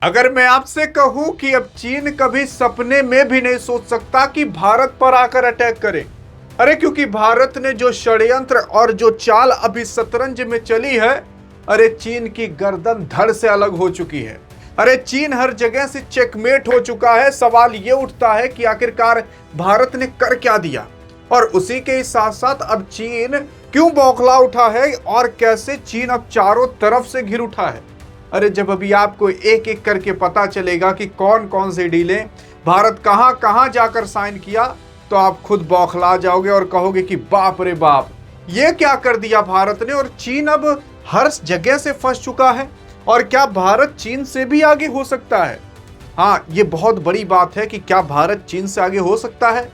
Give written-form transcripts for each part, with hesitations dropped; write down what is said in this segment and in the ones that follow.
अगर मैं आपसे कहूं कि अब चीन कभी सपने में भी नहीं सोच सकता कि भारत पर आकर अटैक करे। अरे क्योंकि भारत ने जो षड्यंत्र और जो चाल अभी शतरंज में चली है, अरे चीन की गर्दन धड़ से अलग हो चुकी है। अरे चीन हर जगह से चेकमेट हो चुका है। सवाल ये उठता है कि आखिरकार भारत ने कर क्या दिया, और उसी के साथ साथ अब चीन क्यों बौखला उठा है और कैसे चीन अब चारों तरफ से घिर उठा है। अरे जब अभी आपको एक एक करके पता चलेगा कि कौन कौन से डीलें भारत कहां कहां जाकर साइन किया, तो आप खुद बौखला जाओगे और कहोगे कि बाप रे बाप, ये क्या कर दिया भारत ने। और चीन अब हर जगह से फंस चुका है। और क्या भारत चीन से भी आगे हो सकता है? हाँ, ये बहुत बड़ी बात है कि क्या भारत चीन से आगे हो सकता है।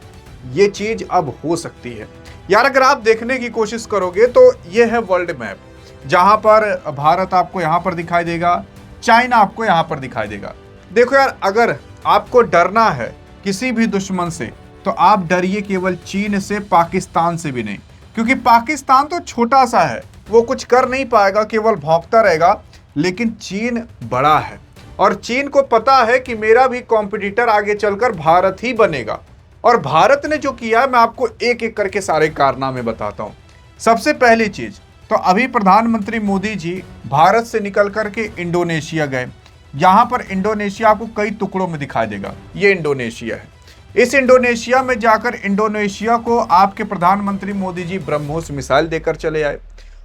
ये चीज अब हो सकती है यार। अगर आप देखने की कोशिश करोगे तो ये है वर्ल्ड मैप, जहां पर भारत आपको यहां पर दिखाई देगा, चाइना आपको यहां पर दिखाई देगा। देखो यार, अगर आपको डरना है किसी भी दुश्मन से, तो आप डरिए केवल चीन से, पाकिस्तान से भी नहीं। क्योंकि पाकिस्तान तो छोटा सा है, वो कुछ कर नहीं पाएगा, केवल भौंकता रहेगा। लेकिन चीन बड़ा है, और चीन को पता है कि मेरा भी कॉम्पिटिटर आगे चलकर भारत ही बनेगा। और भारत ने जो किया है, मैं आपको एक एक करके सारे कारनामे बताता हूं। सबसे पहली चीज तो अभी प्रधानमंत्री मोदी जी भारत से निकल करके इंडोनेशिया गए। यहां पर इंडोनेशिया आपको कई टुकड़ों में दिखाई देगा। ये इंडोनेशिया है। इस इंडोनेशिया में जाकर इंडोनेशिया को आपके प्रधानमंत्री मोदी जी ब्रह्मोस मिसाइल देकर चले आए।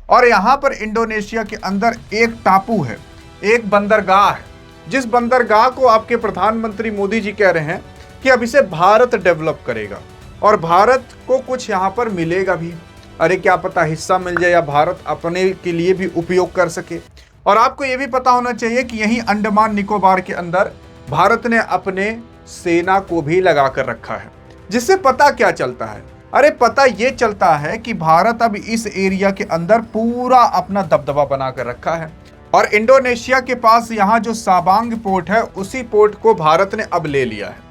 और यहां पर इंडोनेशिया के अंदर एक टापू है, एक बंदरगाह है, जिस बंदरगाह को आपके प्रधानमंत्री मोदी जी कह रहे हैं कि अब इसे भारत डेवलप करेगा और भारत को कुछ यहां पर मिलेगा भी। अरे क्या पता हिस्सा मिल जाए या भारत अपने के लिए भी उपयोग कर सके। और आपको यह भी पता होना चाहिए कि यही अंडमान निकोबार के अंदर भारत ने अपने सेना को भी लगा कर रखा है। जिससे पता क्या चलता है? अरे पता यह चलता है कि भारत अब इस एरिया के अंदर पूरा अपना दबदबा बना कर रखा है। और इंडोनेशिया के पास यहाँ जो साबांग पोर्ट है, उसी पोर्ट को भारत ने अब ले लिया है।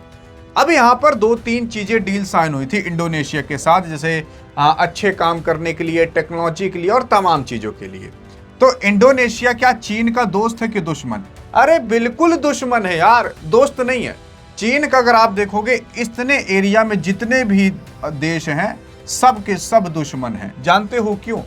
अब यहाँ पर दो तीन चीजें डील साइन हुई थी इंडोनेशिया के साथ, जैसे अच्छे काम करने के लिए, टेक्नोलॉजी के लिए और तमाम चीजों के लिए। तो इंडोनेशिया क्या चीन का दोस्त है कि दुश्मन? अरे बिल्कुल दुश्मन है यार, दोस्त नहीं है। चीन का अगर आप देखोगे, इतने एरिया में जितने भी देश हैं, सब के सब दुश्मन हैं। जानते हो क्यों?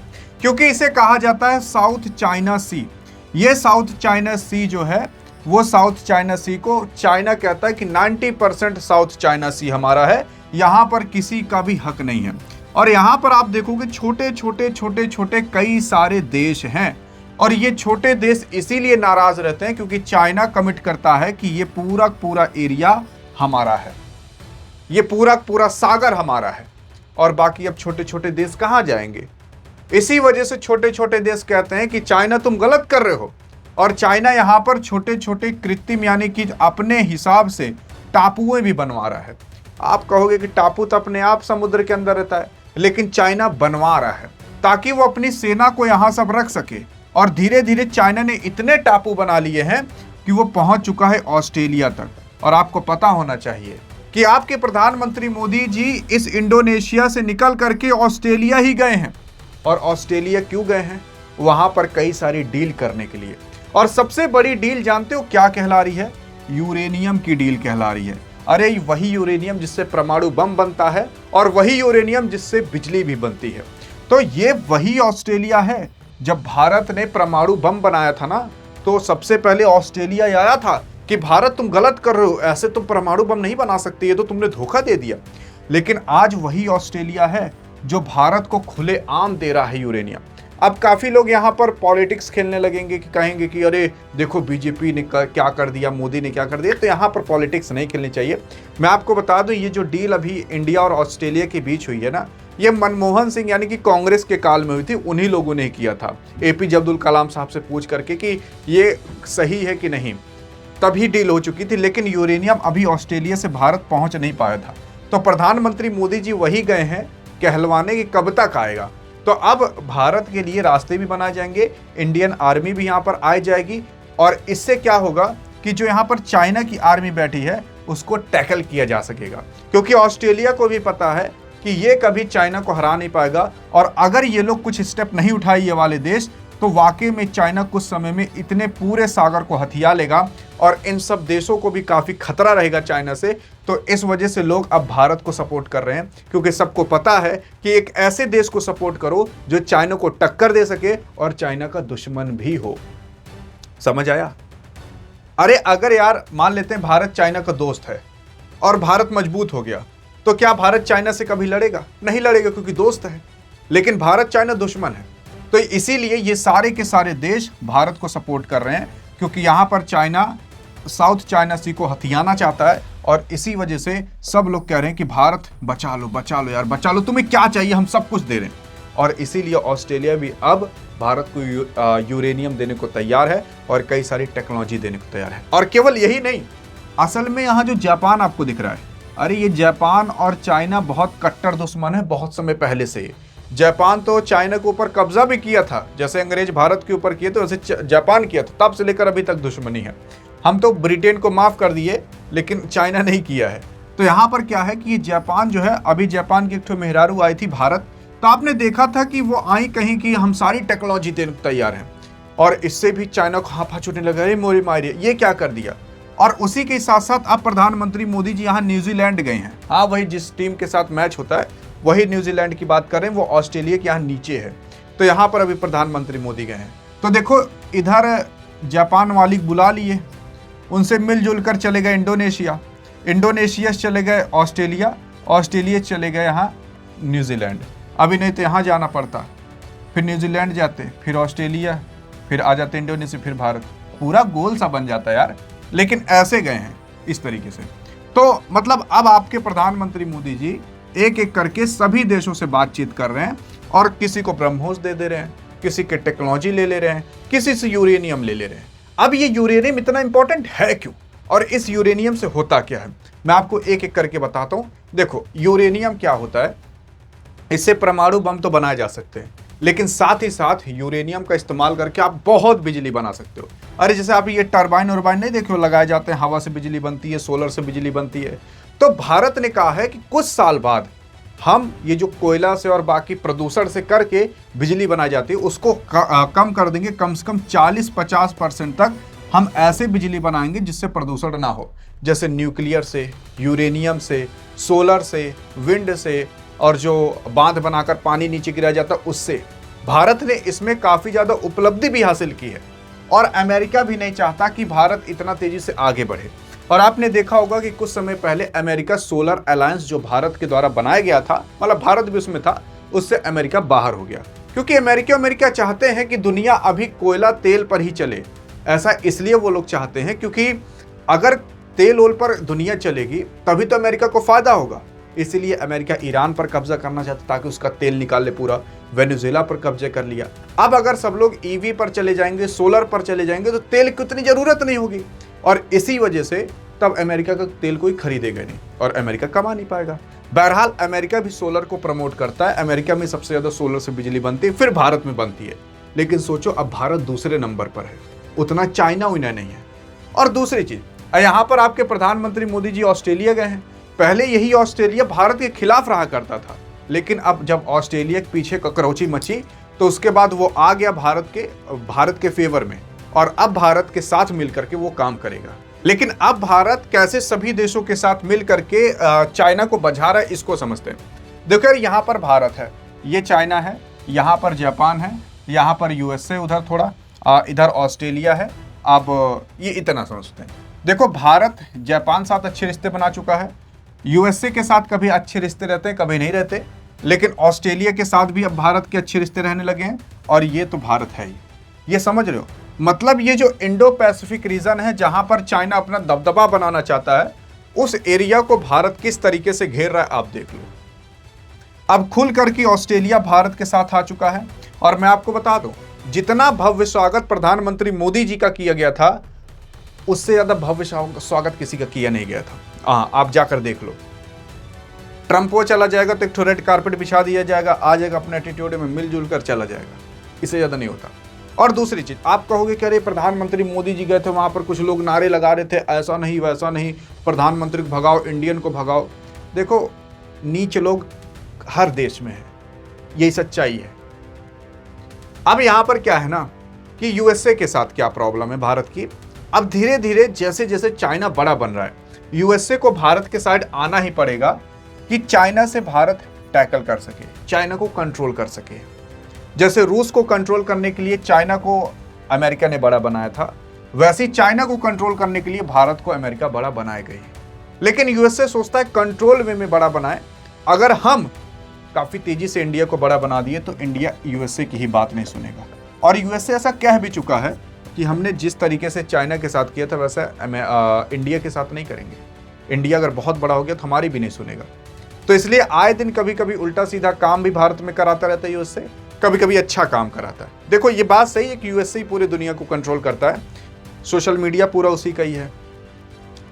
क्योंकि इसे कहा जाता है साउथ चाइना सी। ये साउथ चाइना सी जो है, वो साउथ चाइना सी को चाइना कहता है कि 90% साउथ चाइना सी हमारा है, यहाँ पर किसी का भी हक नहीं है। और यहाँ पर आप देखोगे छोटे छोटे कई सारे देश हैं। और ये छोटे देश इसीलिए नाराज रहते हैं क्योंकि चाइना कमिट करता है कि ये पूरा एरिया हमारा है, ये पूरा सागर हमारा है। और बाकी अब छोटे छोटे देश कहाँ जाएंगे? इसी वजह से छोटे छोटे देश कहते हैं कि चाइना तुम गलत कर रहे हो। और चाइना यहाँ पर छोटे छोटे कृत्रिम यानी कि अपने हिसाब से टापुएं भी बनवा रहा है। आप कहोगे कि टापू तो अपने आप समुद्र के अंदर रहता है, लेकिन चाइना बनवा रहा है ताकि वो अपनी सेना को यहाँ सब रख सके। और धीरे धीरे चाइना ने इतने टापू बना लिए हैं कि वो पहुंच चुका है ऑस्ट्रेलिया तक। और आपको पता होना चाहिए कि आपके प्रधानमंत्री मोदी जी इस इंडोनेशिया से निकल करके ऑस्ट्रेलिया ही गए हैं। और ऑस्ट्रेलिया क्यों गए हैं? वहां पर कई सारी डील करने के लिए। और सबसे बड़ी डील जानते हो क्या कहला रही है? यूरेनियम की डील कहला रही है। अरे वही यूरेनियम जिससे परमाणु बम बनता है, और वही यूरेनियम जिससे बिजली भी बनती है। तो ये वही ऑस्ट्रेलिया है। जब भारत ने परमाणु बम बनाया था ना, तो सबसे पहले ऑस्ट्रेलिया आया था कि भारत तुम गलत कर रहे हो, ऐसे तुम परमाणु बम नहीं बना सकते, ये तो तुमने धोखा दे दिया। लेकिन आज वही ऑस्ट्रेलिया है जो भारत को खुले आम दे रहा है यूरेनियम। अब काफी लोग यहाँ पर पॉलिटिक्स खेलने लगेंगे कि कहेंगे कि अरे देखो बीजेपी ने क्या कर दिया, मोदी ने क्या कर दिया। तो यहाँ पर पॉलिटिक्स नहीं खेलनी चाहिए। मैं आपको बता दूं, ये जो डील अभी इंडिया और ऑस्ट्रेलिया के बीच हुई है ना, ये मनमोहन सिंह यानी कि कांग्रेस के काल में हुई थी। उन्हीं लोगों ने किया था, एपीजे अब्दुल कलाम साहब से पूछ करके कि ये सही है कि नहीं, तभी डील हो चुकी थी। लेकिन यूरेनियम अभी ऑस्ट्रेलिया से भारत पहुंच नहीं पाया था। तो प्रधानमंत्री मोदी जी वही गए हैं कहलवाने कि कब तक आएगा। तो अब भारत के लिए रास्ते भी बनाए जाएंगे, इंडियन आर्मी भी यहाँ पर आ जाएगी। और इससे क्या होगा कि जो यहाँ पर चाइना की आर्मी बैठी है उसको टैकल किया जा सकेगा। क्योंकि ऑस्ट्रेलिया को भी पता है कि ये कभी चाइना को हरा नहीं पाएगा। और अगर ये लोग कुछ स्टेप नहीं उठाए ये वाले देश, तो वाकई में चाइना कुछ समय में इतने पूरे सागर को हथिया लेगा और इन सब देशों को भी काफी खतरा रहेगा चाइना से। तो इस वजह से लोग अब भारत को सपोर्ट कर रहे हैं, क्योंकि सबको पता है कि एक ऐसे देश को सपोर्ट करो जो चाइना को टक्कर दे सके और चाइना का दुश्मन भी हो। समझ आया? अरे अगर यार मान लेते हैं भारत चाइना का दोस्त है और भारत मजबूत हो गया, तो क्या भारत चाइना से कभी लड़ेगा? नहीं लड़ेगा, क्योंकि दोस्त है। लेकिन भारत चाइना दुश्मन है, तो इसीलिए ये सारे के सारे देश भारत को सपोर्ट कर रहे हैं, क्योंकि यहाँ पर चाइना साउथ चाइना सी को हथियाना चाहता है। और इसी वजह से सब लोग कह रहे हैं कि भारत बचा लो यार, बचा लो, तुम्हें क्या चाहिए, हम सब कुछ दे रहे हैं। और इसीलिए ऑस्ट्रेलिया भी अब भारत को यूरेनियम देने को तैयार है और कई सारी टेक्नोलॉजी देने को तैयार है। और केवल यही नहीं, असल में यहाँ जो जापान आपको दिख रहा है, अरे ये जापान और चाइना बहुत कट्टर दुश्मन है बहुत समय पहले से। जापान तो चाइना के ऊपर कब्जा भी किया था, जैसे अंग्रेज भारत के ऊपर किए थे वैसे जापान किया था, तब से लेकर अभी तक दुश्मनी है। हम तो ब्रिटेन को माफ कर दिए, लेकिन चाइना नहीं किया है। तो यहाँ पर क्या है कि ये जापान जो है, अभी जापान की एक ठो मेहरारू आई थी भारत, तो आपने देखा था कि वो आई कहीं कि हम सारी टेक्नोलॉजी देने को तैयार हैं, और इससे भी चाइना को हाफा छूटने लगा, अरे मोरी मारी ये क्या कर दिया। और उसी के साथ साथ अब प्रधानमंत्री मोदी जी यहाँ न्यूजीलैंड गए हैं। हाँ, वही जिस टीम के साथ मैच होता है वही न्यूजीलैंड की बात कर रहे हैं, वो ऑस्ट्रेलिया के यहाँ नीचे है। तो यहाँ पर अभी प्रधानमंत्री मोदी गए हैं। तो देखो इधर जापान वाली बुला लिए, उनसे मिलजुल कर चले गए इंडोनेशिया, इंडोनेशिया से चले गए ऑस्ट्रेलिया, ऑस्ट्रेलिया चले गए यहाँ न्यूजीलैंड। अभी नहीं तो यहाँ जाना पड़ता, फिर न्यूजीलैंड जाते, फिर ऑस्ट्रेलिया, फिर आ जाते इंडोनेशिया, फिर भारत। पूरा गोल सा बन जाता यार। लेकिन ऐसे गए हैं इस तरीके से। तो मतलब अब आपके प्रधानमंत्री मोदी जी एक एक करके सभी देशों से बातचीत कर रहे हैं, और किसी को ब्रह्मोस दे रहे हैं, किसी के टेक्नोलॉजी ले रहे हैं, किसी से यूरेनियम ले रहे हैं। अब ये यूरेनियम इतना इंपॉर्टेंट है क्यों, और इस यूरेनियम से होता क्या है, मैं आपको एक एक करके बताता हूं। देखो यूरेनियम क्या होता है, इससे परमाणु बम तो बनाए जा सकते हैं, लेकिन साथ ही साथ यूरेनियम का इस्तेमाल करके आप बहुत बिजली बना सकते हो। अरे जैसे आप ये टरबाइन वरबाइन नहीं देखो लगाए जाते हैं, हवा से बिजली बनती है, सोलर से बिजली बनती है। तो भारत ने कहा है कि कुछ साल बाद हम ये जो कोयला से और बाकी प्रदूषण से करके बिजली बनाई जाती है उसको कम कर देंगे, कम से कम 40-50% तक हम ऐसे बिजली बनाएंगे जिससे प्रदूषण ना हो, जैसे न्यूक्लियर से, यूरेनियम से, सोलर से, विंड से, और जो बांध बनाकर पानी नीचे गिराया जाता उससे। भारत ने इसमें काफी ज्यादा उपलब्धि भी हासिल की है, और अमेरिका भी नहीं चाहता कि भारत इतना तेजी से आगे बढ़े। और आपने देखा होगा कि कुछ समय पहले अमेरिका सोलर अलायंस जो भारत के द्वारा बनाया गया था, मतलब भारत भी उसमें था, उससे अमेरिका बाहर हो गया, क्योंकि अमेरिका चाहते हैं कि दुनिया अभी कोयला तेल पर ही चले। ऐसा इसलिए वो लोग चाहते हैं क्योंकि अगर तेल ओल पर दुनिया चलेगी तभी तो अमेरिका को फायदा होगा। इसलिए अमेरिका ईरान पर कब्जा करना चाहता ताकि उसका तेल निकाल ले पूरा, वेनेजुएला पर कब्जे कर लिया। अब अगर सब लोग ईवी पर चले जाएंगे, सोलर पर चले जाएंगे, तो तेल की उतनी जरूरत नहीं होगी, और इसी वजह से तब अमेरिका का तेल कोई खरीदेगा नहीं और अमेरिका कमा नहीं पाएगा। बहरहाल अमेरिका भी सोलर को प्रमोट करता है, अमेरिका में सबसे ज्यादा सोलर से बिजली बनती है, फिर भारत में बनती है। लेकिन सोचो अब भारत दूसरे नंबर पर है, उतना चाइना उइना नहीं है। और दूसरी चीज, यहाँ पर आपके प्रधानमंत्री मोदी जी ऑस्ट्रेलिया गए हैं। पहले यही ऑस्ट्रेलिया भारत के खिलाफ रहा करता था, लेकिन अब जब ऑस्ट्रेलिया के पीछे ककरोची मची तो उसके बाद वो आ गया भारत के फेवर में, और अब भारत के साथ मिलकर के वो काम करेगा। लेकिन अब भारत कैसे सभी देशों के साथ मिलकर के चाइना को बझा रहा है, इसको समझते हैं। देखो यार, यहाँ पर भारत है, ये चाइना है, यहाँ पर जापान है, यहाँ पर यूएसए, उधर थोड़ा इधर ऑस्ट्रेलिया है। अब ये इतना समझते हैं। देखो भारत जापान साथ अच्छे रिश्ते बना चुका है, यूएसए के साथ कभी अच्छे रिश्ते रहते हैं कभी नहीं रहते, लेकिन ऑस्ट्रेलिया के साथ भी अब भारत के अच्छे रिश्ते रहने लगे हैं, और ये तो भारत है ही। ये समझ रहे हो, मतलब ये जो इंडो पैसिफिक रीजन है जहां पर चाइना अपना दबदबा बनाना चाहता है, उस एरिया को भारत किस तरीके से घेर रहा है आप देख लो। अब खुल करके ऑस्ट्रेलिया भारत के साथ आ चुका है, और मैं आपको बता दूं, जितना भव्य स्वागत प्रधानमंत्री मोदी जी का किया गया था उससे ज्यादा भव्य स्वागत किसी का किया नहीं गया था। हाँ, आप जाकर देख लो। ट्रंप वो चला जाएगा तो एक रेड कारपेट बिछा दिया जाएगा, आ जाएगा अपने एटीट्यूड में मिलजुल कर चला जाएगा, इससे ज्यादा नहीं होता। और दूसरी चीज, आप कहोगे कि अरे प्रधानमंत्री मोदी जी गए थे वहां पर, कुछ लोग नारे लगा रहे थे ऐसा नहीं वैसा नहीं, प्रधानमंत्री को भगाओ, इंडियन को भगाओ। देखो नीच लोग हर देश में है, यही सच्चाई है। अब यहां पर क्या है ना कि यूएसए के साथ क्या प्रॉब्लम है भारत की। अब धीरे धीरे जैसे जैसे चाइना बड़ा बन रहा है, यूएसए को भारत के साइड आना ही पड़ेगा कि चाइना से भारत टैकल कर सके, चाइना को कंट्रोल कर सके। जैसे रूस को कंट्रोल करने के लिए चाइना को अमेरिका ने बड़ा बनाया था, वैसे ही चाइना को कंट्रोल करने के लिए भारत को अमेरिका बड़ा बनाए गए। लेकिन यूएसए सोचता है कंट्रोल वे में बड़ा बनाए। अगर हम काफी तेजी से इंडिया को बड़ा बना दिए तो इंडिया यूएसए की ही बात नहीं सुनेगा। और यूएसए ऐसा कह भी चुका है कि हमने जिस तरीके से चाइना के साथ किया था वैसा इंडिया के साथ नहीं करेंगे। इंडिया अगर बहुत बड़ा हो गया तो हमारी भी नहीं सुनेगा। तो इसलिए आए दिन कभी कभी उल्टा सीधा काम भी भारत में कराता रहता है यूएसए, कभी कभी अच्छा काम कराता है। देखो ये बात सही है कि यूएसए ही पूरी दुनिया को कंट्रोल करता है, सोशल मीडिया पूरा उसी का ही है,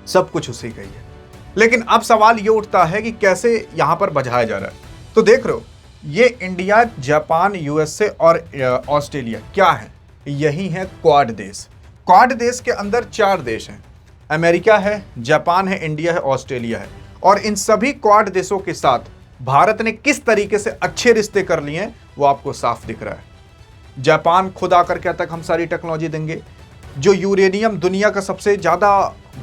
सब कुछ उसी का ही है। लेकिन अब सवाल ये उठता है कि कैसे यहां पर बझाया जा रहा है। तो देख रहे हो ये इंडिया, जापान, यूएसए और ऑस्ट्रेलिया क्या है, यही है क्वाड देश। क्वाड देश के अंदर 4 देश हैं, अमेरिका है, जापान है, इंडिया है, ऑस्ट्रेलिया है। और इन सभी क्वाड देशों के साथ भारत ने किस तरीके से अच्छे रिश्ते कर लिए हैं वो आपको साफ दिख रहा है। जापान खुद आकर कहता है हम सारी टेक्नोलॉजी देंगे। जो यूरेनियम दुनिया का सबसे ज्यादा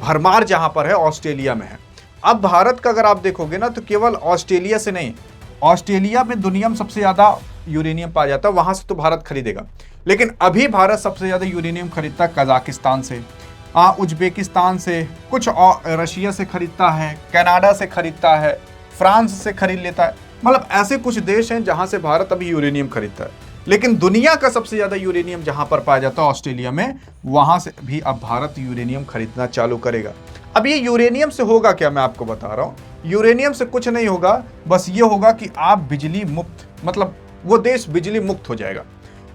भरमार जहां पर है ऑस्ट्रेलिया में है। अब भारत का अगर आप देखोगे ना तो केवल ऑस्ट्रेलिया से नहीं, ऑस्ट्रेलिया में दुनिया में सबसे ज्यादा यूरेनियम पाया जाता है, वहां से तो भारत खरीदेगा। लेकिन अभी भारत सबसे ज्यादा यूरेनियम खरीदता है कजाकिस्तान से, उज्बेकिस्तान से, कुछ रशिया से खरीदता है, कनाडा से खरीदता है, फ्रांस से खरीद लेता है। मतलब ऐसे कुछ देश हैं जहां से भारत अभी यूरेनियम खरीदता है। लेकिन दुनिया का सबसे ज्यादा यूरेनियम जहां पर पाया जाता है ऑस्ट्रेलिया में, वहां से भी अब भारत यूरेनियम खरीदना चालू करेगा। अब ये यूरेनियम से होगा क्या, मैं आपको बता रहा हूं। यूरेनियम से कुछ नहीं होगा, बस ये होगा कि आप बिजली मुक्त, मतलब वो देश बिजली मुक्त हो जाएगा।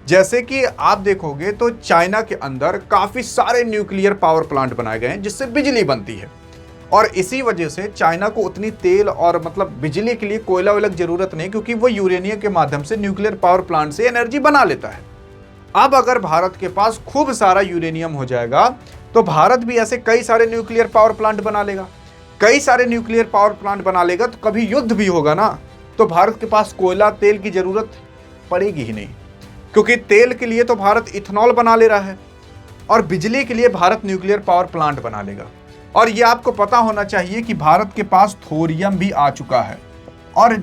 जैसे कि आप देखोगे तो चाइना के अंदर काफी सारे न्यूक्लियर पावर प्लांट बनाए गए हैं जिससे बिजली बनती है। और इसी वजह से चाइना को उतनी तेल और मतलब बिजली के लिए कोयला वोयला की जरूरत नहीं, क्योंकि वो यूरेनियम के माध्यम से न्यूक्लियर पावर प्लांट से एनर्जी बना लेता है। अब अगर भारत के पास खूब सारा यूरेनियम हो जाएगा तो भारत भी ऐसे कई सारे न्यूक्लियर पावर प्लांट बना लेगा। कई सारे न्यूक्लियर पावर प्लांट बना लेगा तो कभी युद्ध भी होगा ना, तो भारत के पास कोयला तेल की जरूरत पड़ेगी ही नहीं, क्योंकि तेल के लिए तो भारत इथेनॉल बना ले रहा है और बिजली के लिए भारत न्यूक्लियर पावर प्लांट बना लेगा। और ये आपको पता होना चाहिए कि भारत के पास थोरियम भी आ चुका है और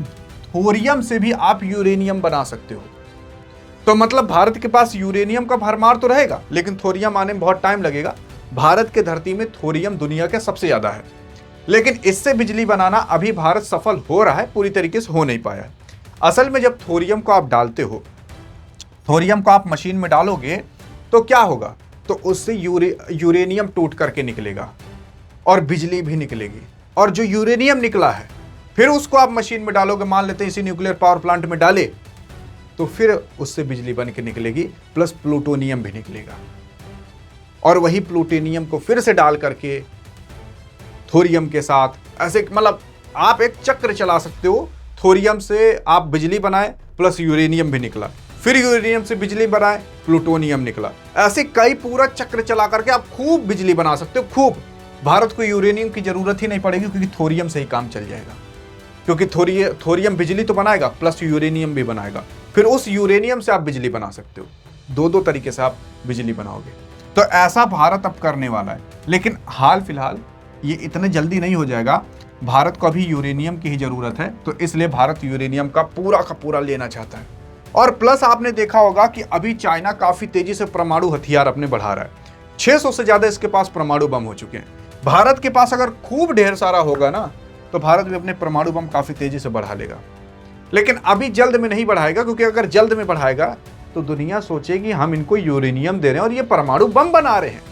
थोरियम से भी आप यूरेनियम बना सकते हो। तो मतलब भारत के पास यूरेनियम का भरमार तो रहेगा, लेकिन थोरियम आने में बहुत टाइम लगेगा। भारत के धरती में थोरियम दुनिया का सबसे ज्यादा है, लेकिन इससे बिजली बनाना अभी भारत सफल हो रहा है, पूरी तरीके से हो नहीं पाया है। असल में जब थोरियम को आप डालते हो, थोरियम को आप मशीन में डालोगे तो क्या होगा, तो उससे यूरेनियम टूट करके निकलेगा और बिजली भी निकलेगी। और जो यूरेनियम निकला है फिर उसको आप मशीन में डालोगे, मान लेते हैं इसी न्यूक्लियर पावर प्लांट में डाले, तो फिर उससे बिजली बन के निकलेगी, प्लस प्लूटोनियम भी निकलेगा। और वही प्लूटोनियम को फिर से डाल करके थोरियम के साथ ऐसे, मतलब आप एक चक्र चला सकते हो। थोरियम से आप बिजली बनाए, प्लस यूरेनियम भी निकला, फिर यूरेनियम से बिजली बनाए, प्लूटोनियम निकला। ऐसे कई पूरा चक्र चला करके आप खूब बिजली बना सकते हो, खूब। भारत को यूरेनियम की जरूरत ही नहीं पड़ेगी, क्योंकि थोरियम से ही काम चल जाएगा। क्योंकि थोरियम बिजली तो बनाएगा, प्लस यूरेनियम भी बनाएगा, फिर उस यूरेनियम से आप बिजली बना सकते हो। दो तरीके से आप बिजली बनाओगे। तो ऐसा भारत अब करने वाला है, लेकिन हाल फिलहाल ये इतने जल्दी नहीं हो जाएगा। भारत को अभी यूरेनियम की ही जरूरत है, तो इसलिए भारत यूरेनियम का पूरा लेना चाहता है। और प्लस आपने देखा होगा कि अभी चाइना काफी तेजी से परमाणु हथियार अपने बढ़ा रहा है। 600 से ज्यादा इसके पास परमाणु बम हो चुके हैं। भारत के पास अगर खूब ढेर सारा होगा ना, तो भारत भी अपने परमाणु बम काफी तेजी से बढ़ा लेगा। लेकिन अभी जल्द में नहीं बढ़ाएगा, क्योंकि अगर जल्द में बढ़ाएगा तो दुनिया सोचेगी हम इनको यूरेनियम दे रहे हैं और ये परमाणु बम बना रहे हैं।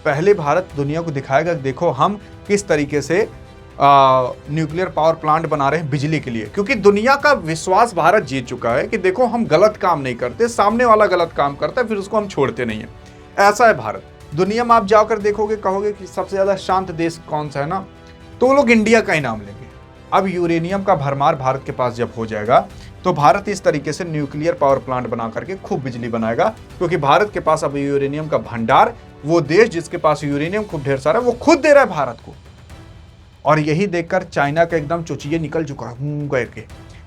पहले भारत दुनिया को दिखाएगा, देखो हम किस तरीके से न्यूक्लियर पावर प्लांट बना रहे हैं बिजली के लिए। क्योंकि दुनिया का विश्वास भारत जीत चुका है कि देखो हम गलत काम नहीं करते, सामने वाला गलत काम करता है फिर उसको हम छोड़ते नहीं है। ऐसा है भारत। दुनिया में आप जाकर देखोगे, कहोगे कि सबसे ज्यादा शांत देश कौन सा है ना, तो लोग इंडिया का ही नाम लेंगे। अब यूरेनियम का भरमार भारत के पास जब हो जाएगा, तो भारत इस तरीके से न्यूक्लियर पावर प्लांट बना करके खूब बिजली बनाएगा। क्योंकि भारत के पास अब यूरेनियम का भंडार, वो देश जिसके पास यूरेनियम खूब ढेर सारा, वो खुद दे रहा है भारत को। और यही देखकर चाइना का एकदम चुचिए निकल चुका है करके।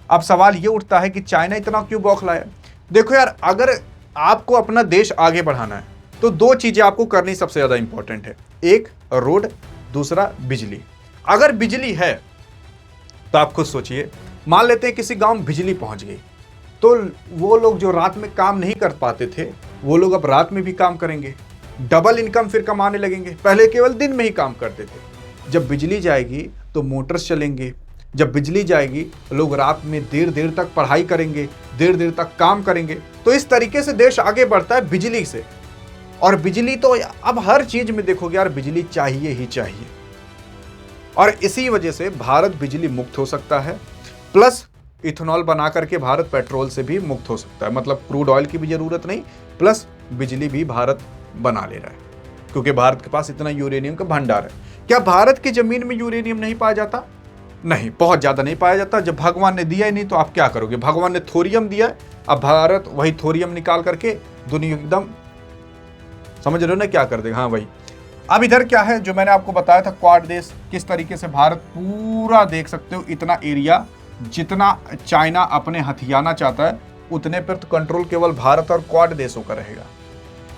अब सवाल ये उठता है कि चाइना इतना क्यों बौखलाया। देखो यार, अगर आपको अपना देश आगे बढ़ाना है तो दो चीजें आपको करनी सबसे ज्यादा इंपॉर्टेंट है। एक रोड, दूसरा बिजली। अगर बिजली है तो आप खुद सोचिए, मान लेते हैं किसी गांव में बिजली पहुंच गई तो वो लोग जो रात में काम नहीं कर पाते थे वो लोग अब रात में भी काम करेंगे, डबल इनकम फिर कमाने लगेंगे। पहले केवल दिन में ही काम करते थे। जब बिजली जाएगी तो मोटर्स चलेंगे, जब बिजली जाएगी लोग रात में देर देर तक पढ़ाई करेंगे, देर देर तक काम करेंगे। तो इस तरीके से देश आगे बढ़ता है बिजली से। और बिजली तो अब हर चीज में देखोगे यार, बिजली चाहिए ही चाहिए। और इसी वजह से भारत बिजली मुक्त हो सकता है, प्लस इथेनॉल बना करके भारत पेट्रोल से भी मुक्त हो सकता है। मतलब क्रूड ऑयल की भी जरूरत नहीं, प्लस बिजली भी भारत बना ले रहा है क्योंकि भारत के पास इतना यूरेनियम का भंडार है। क्या भारत की जमीन में यूरेनियम नहीं पाया जाता? नहीं, बहुत ज्यादा नहीं पाया जाता। जब भगवान ने दिया ही नहीं तो आप क्या करोगे? भगवान ने थोरियम दिया, अब भारत वही थोरियम निकाल करके दुनिया एकदम, समझ रहे हो ना क्या कर देगा। हाँ भाई, अब इधर क्या है जो मैंने आपको बताया था, क्वाड देश, किस तरीके से भारत पूरा देख सकते हो इतना एरिया जितना चाइना अपने हथियाना चाहता है उतने पर तो कंट्रोल केवल भारत और क्वाड देशों का रहेगा।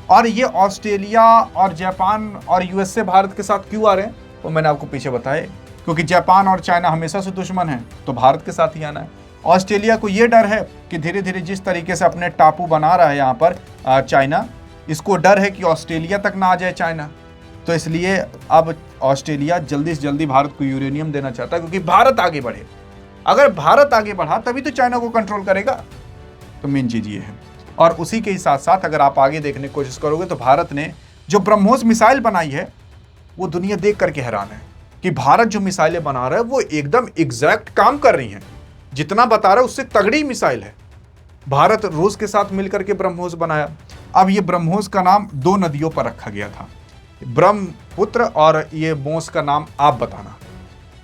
और ये ऑस्ट्रेलिया और जापान और यूएस से भारत के साथ क्यों आ रहे हैं वो मैंने आपको पीछे बताया, क्योंकि जापान और चाइना हमेशा से दुश्मन है तो भारत के साथ ही आना है। ऑस्ट्रेलिया को ये डर है कि धीरे धीरे जिस तरीके से अपने टापू बना रहा है यहाँ पर चाइना, इसको डर है कि ऑस्ट्रेलिया तक ना आ जाए चाइना। तो इसलिए अब ऑस्ट्रेलिया जल्दी से जल्दी भारत को यूरेनियम देना चाहता है क्योंकि भारत आगे बढ़े। अगर भारत आगे बढ़ा तभी तो चाइना को कंट्रोल करेगा। तो मेन चीज ये है। और उसी के साथ साथ अगर आप आगे देखने की कोशिश करोगे तो भारत ने जो ब्रह्मोस मिसाइल बनाई है वो दुनिया देख करके हैरान है कि भारत जो मिसाइलें बना रहा है वो एकदम एग्जैक्ट काम कर रही हैं। जितना बता रहा है उससे तगड़ी मिसाइल है। भारत रूस के साथ मिलकर के ब्रह्मोस बनाया। अब ये ब्रह्मोस का नाम दो नदियों पर रखा गया था, ब्रह्मपुत्र और ये मोस का नाम आप बताना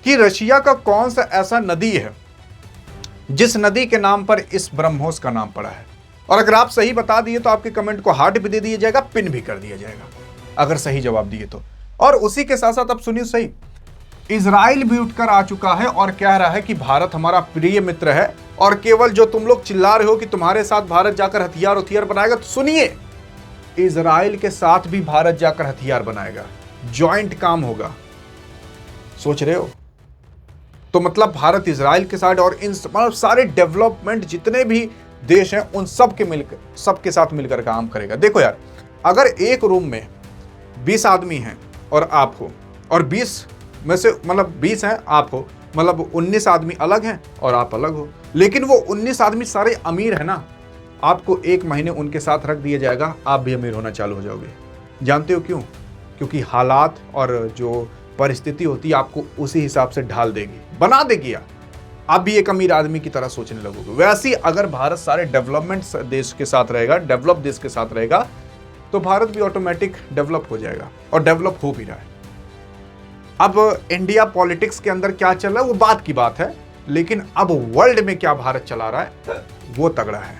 कि रशिया का कौन सा ऐसा नदी है जिस नदी के नाम पर इस ब्रह्मोस का नाम पड़ा है। और अगर आप सही बता दिए तो आपके कमेंट को हार्ट भी दे दिया जाएगा, पिन भी कर दिया जाएगा अगर सही जवाब दिए तो। और उसी के साथ साथ अब सुनिए सही, इजराइल भी उठकर आ चुका है और कह रहा है कि भारत हमारा प्रिय मित्र है। और केवल जो तुम लोग चिल्ला रहे हो कि तुम्हारे साथ भारत जाकर हथियार बनाएगा, तो सुनिए, इजराइल के साथ भी भारत जाकर हथियार बनाएगा, जॉइंट काम होगा। सोच रहे हो? तो मतलब भारत इजराइल के साथ और इन मतलब सारे डेवलपमेंट जितने भी देश हैं उन सबके साथ मिलकर काम करेगा। देखो यार, अगर एक रूम में 20 आदमी हैं और आप हो, और 20 में से मतलब 20 हैं आप हो, मतलब 19 आदमी अलग हैं और आप अलग हो, लेकिन वो 19 आदमी सारे अमीर है ना, आपको 1 महीने उनके साथ रख दिया जाएगा, आप भी अमीर होना चालू हो जाओगे। जानते हो क्यों? क्योंकि हालात और जो परिस्थिति होती है आपको उसी हिसाब से ढाल देगी, बना देगी। आप भी एक अमीर आदमी की तरह सोचने लगोगे। वैसे ही अगर भारत सारे डेवलपमेंट देश के साथ रहेगा, डेवलप देश के साथ रहेगा, तो भारत भी ऑटोमेटिक डेवलप हो जाएगा और डेवलप हो भी रहा है। अब इंडिया पॉलिटिक्स के अंदर क्या चल रहा है वो बात की बात है, लेकिन अब वर्ल्ड में क्या भारत चला रहा है वो तगड़ा है।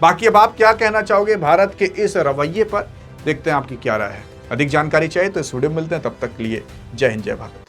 बाकी अब आप क्या कहना चाहोगे भारत के इस रवैये पर, देखते हैं आपकी क्या राय है। अधिक जानकारी चाहिए तो इस वीडियो में मिलते हैं, तब तक के लिए जय हिंद जय भारत।